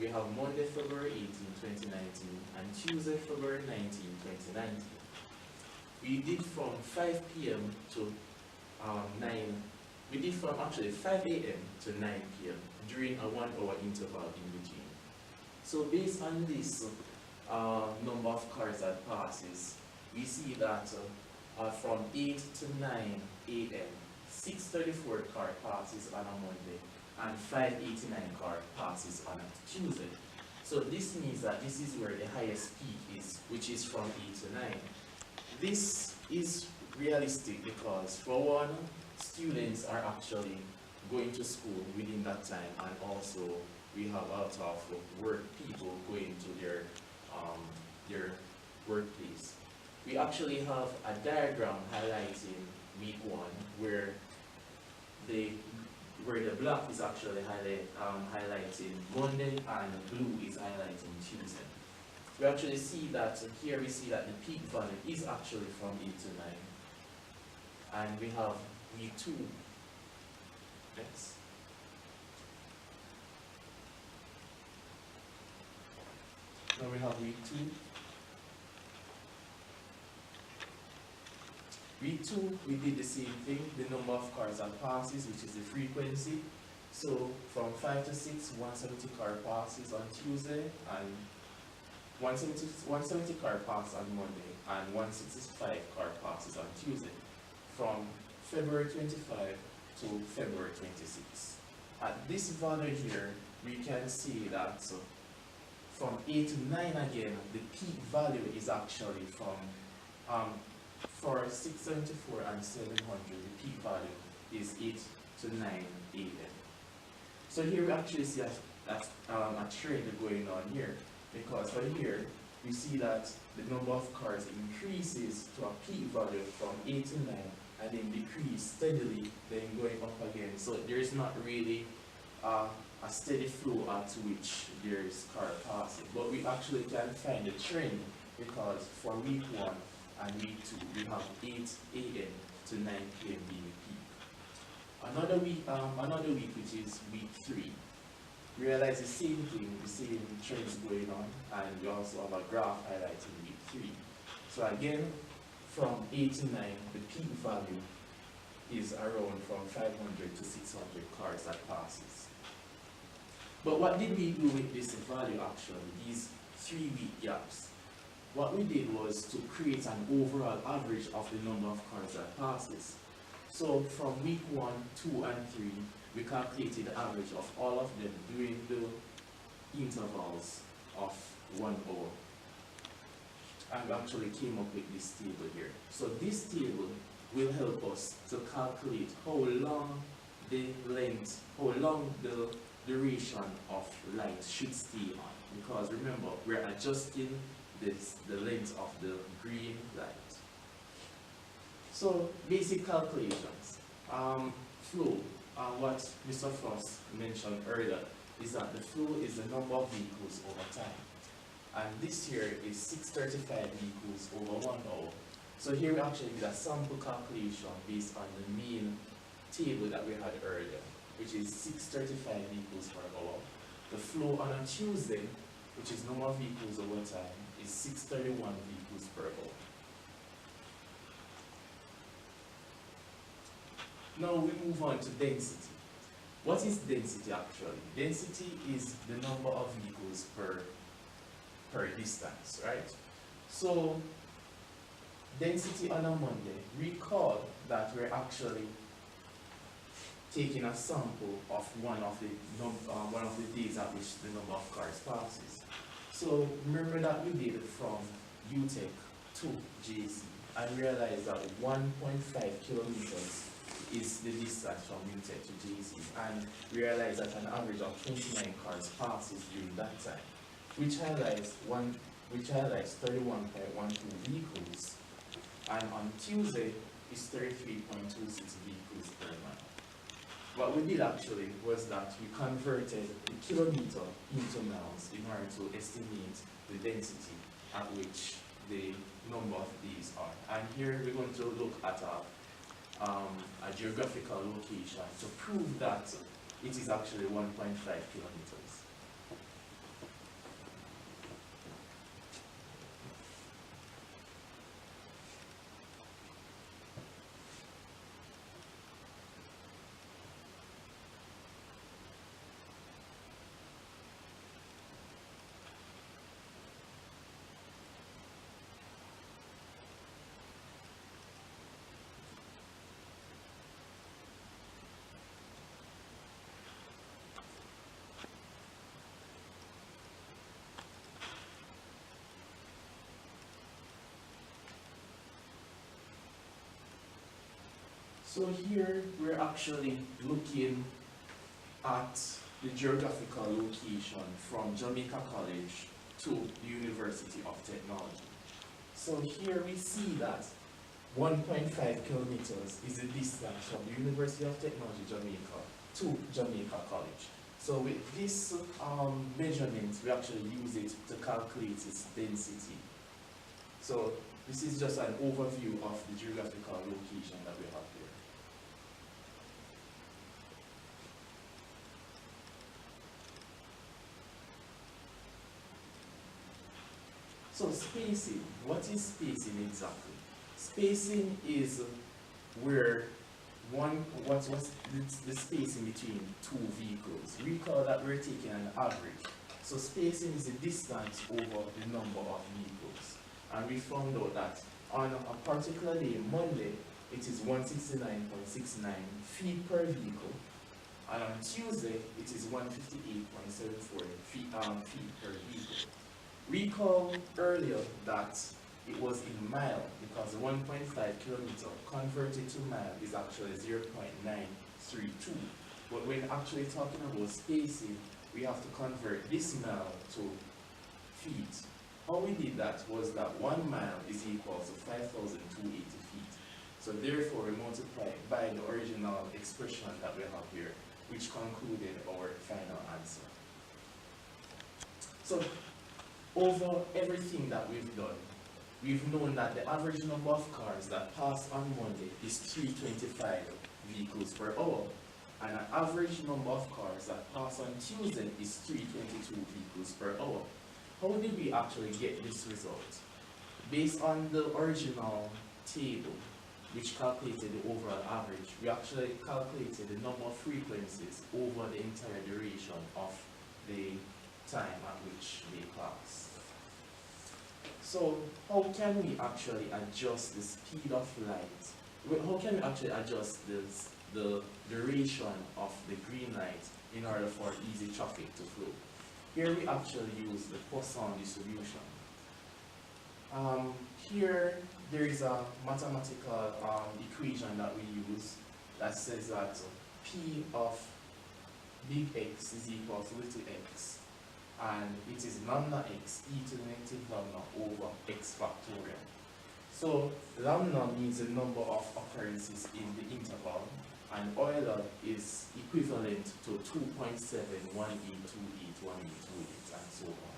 we have Monday, February 18, 2019, and Tuesday, February 19, 2019. We did from 5 p.m. to 9. We did from actually 5 a.m. to 9 p.m. during a 1 hour interval in between. So based on this number of cars that passes, we see that from 8 to 9 a.m., 634 car passes on a Monday and 589 car passes on a Tuesday. So this means that this is where the highest peak is, which is from 8 to 9. This is realistic because, for one, students are actually going to school within that time, and also we have a lot of work people going to their workplace. We actually have a diagram highlighting week 1 where the black is actually highlighting Monday and blue is highlighting Tuesday. We actually see that here we see that the peak value is actually from 8 to 9. And we have week 2. Next. Now we have week 2. Week 2, we did the same thing, the number of cars that passes, which is the frequency. So from 5 to 6, 170 car passes on Tuesday, and 170 car passes on Monday, and 165 car passes on Tuesday. From February 25 to February 26. At this value here, we can see that from 8 to 9 again, the peak value is actually from for 674 and 700, the peak value is 8 to 9 a.m. So here we actually see a trend going on here, because for here we see that the number of cars increases to a peak value from 8 to 9 and then decrease steadily, then going up again. So there is not really a steady flow at which there is car passing, but we actually can find a trend, because for week 1 and week 2 we have 8 a.m. to 9 p.m. being the peak. Another week which is week 3, we realize the same thing, the same trends going on, and we also have a graph highlighting week 3. So again, from 8 to 9, the peak value is around from 500 to 600 cars that passes. But what did we do with this value actually, these 3-week gaps? What we did was to create an overall average of the number of cars that passes. So from week 1, 2, and 3, we calculated the average of all of them during the intervals of 1 hour. And we actually came up with this table here. So this table will help us to calculate how long the duration of light should stay on. Because remember, we're adjusting the length of the green light. So basic calculations. Flow, what Mr. Frost mentioned earlier, is that the flow is the number of vehicles over time. And this here is 635 vehicles over 1 hour. So here we actually did a sample calculation based on the main table that we had earlier, which is 635 vehicles per hour. The flow on a Tuesday, which is number of vehicles over time, is 631 vehicles per hour. Now we move on to density. What is density actually? Density is the number of vehicles per distance, right? So density on a Monday, recall that we're actually taking a sample of one of the days at which the number of cars passes. So remember that we did it from UTech to JC and realized that 1.5 kilometers is the distance from UTech to JC, and we realized that an average of 29 cars passes during that time, which highlights 31.12 vehicles, and on Tuesday is 33.26 vehicles per mile. What we did actually was that we converted the kilometer into miles in order to estimate the density at which the number of days are. And here we're going to look at a geographical location to prove that it is actually 1.5 kilometers. So here we're actually looking at the geographical location from Jamaica College to the University of Technology. So here we see that 1.5 kilometers is the distance from the University of Technology Jamaica to Jamaica College. So with this measurement, we actually use it to calculate its density. So this is just an overview of the geographical location that we have here. So spacing, what is spacing exactly? Spacing is where what's the spacing between two vehicles. Recall that we're taking an average. So spacing is the distance over the number of vehicles. And we found out that on a particular day, Monday, it is 169.69 feet per vehicle. And on Tuesday, it is 158.74 feet per vehicle. Recall earlier that it was in mile because 1.5 kilometer converted to mile is actually 0.932. But when actually talking about spacing, we have to convert this mile to feet. How we did that was that 1 mile is equal to 5,280 feet. So therefore we multiply by the original expression that we have here, which concluded our final answer. So over everything that we've done, we've known that the average number of cars that pass on Monday is 325 vehicles per hour, and an average number of cars that pass on Tuesday is 322 vehicles per hour. How did we actually get this result? Based on the original table, which calculated the overall average, we actually calculated the number of frequencies over the entire duration of the time at which they pass. So how can we actually adjust the speed of light? How can we actually adjust the duration of the green light in order for easy traffic to flow? Here we actually use the Poisson distribution. Here there is a mathematical equation that we use that says that P of big X is equal to little x, and it is lambda x e to the negative lambda over x factorial. So lambda means the number of occurrences in the interval, and Euler is equivalent to 2.7, 1 into 8, 1 into 8, and so on.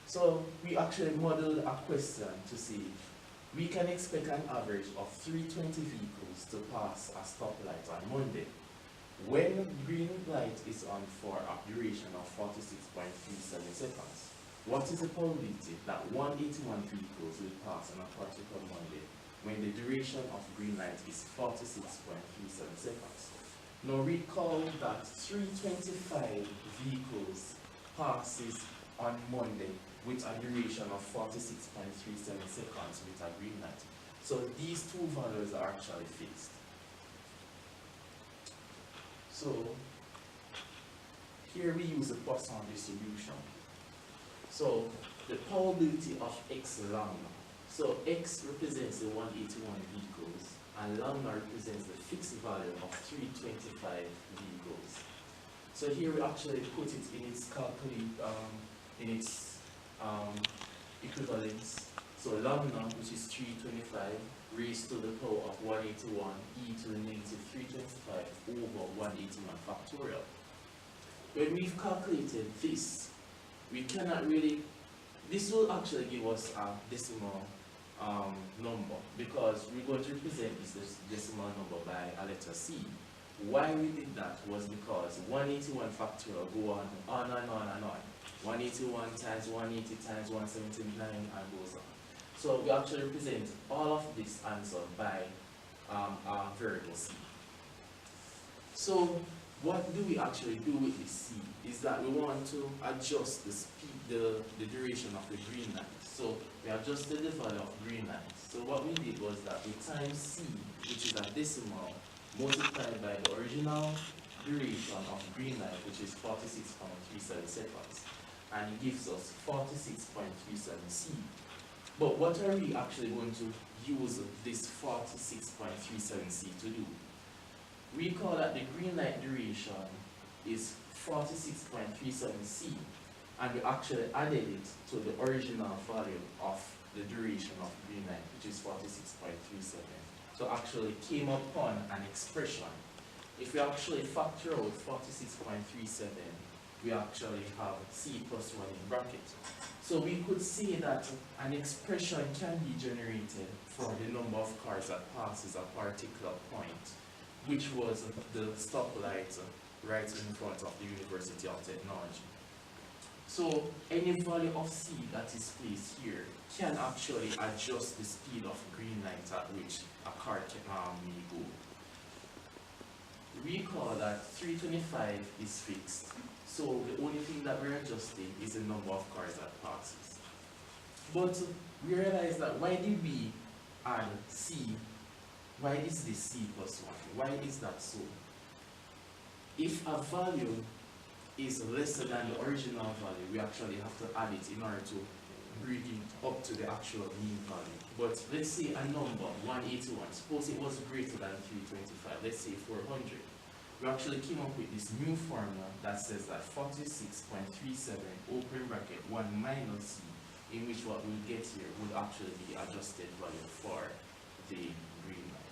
So we actually modeled a question to see we can expect an average of 320 vehicles to pass a stoplight on Monday. When green light is on for a duration of 46.37 seconds, what is the probability that 181 vehicles will pass on a particular Monday when the duration of green light is 46.37 seconds? Now recall that 325 vehicles passes on Monday with a duration of 46.37 seconds with a green light. So these two values are actually fixed. So here we use the Poisson distribution. So the probability of x lambda. So x represents the 181 vehicles, and lambda represents the fixed value of 325 vehicles. So here we actually put it in its equivalence. So lambda, which is 325, raised to the power of 181 e to the negative 325 over 181 factorial. When we've calculated this, we cannot really, this will actually give us a decimal number, because we're going to represent this decimal number by a letter C. Why we did that was because 181 factorial go on and on and on. 181 times 180 times 179 and goes on. So we actually represent all of this answer by a variable C. So what do we actually do with this C? Is that we want to adjust the speed, the duration of the green light. So we adjusted the value of green light. So what we did was that we times C, which is a decimal, multiplied by the original duration of green light, which is 46.37 seconds. And it gives us 46.37 C. But what are we actually going to use this 46.37c to do. Recall that the green light duration is 46.37c, and we actually added it to the original value of the duration of green light, which is 46.37. So actually came upon an expression. If we actually factor out 46.37, we actually have c plus 1 in bracket. So we could say that an expression can be generated for the number of cars that passes a particular point, which was the stoplight right in front of the University of Technology. So any value of c that is placed here can actually adjust the speed of green light at which a car may go. Recall that 325 is fixed, so the only thing that we're adjusting is the number of cars that passes. But we realize that why did we add c? Why is this c plus 1? Why is that so? If a value is lesser than the original value, we actually have to add it in order to bring it up to the actual mean value. But let's say a number, 181, suppose it was greater than 325, let's say 400. We actually came up with this new formula that says that 46.37 open bracket 1 minus c, in which what we'll get here would actually be adjusted value for the green light.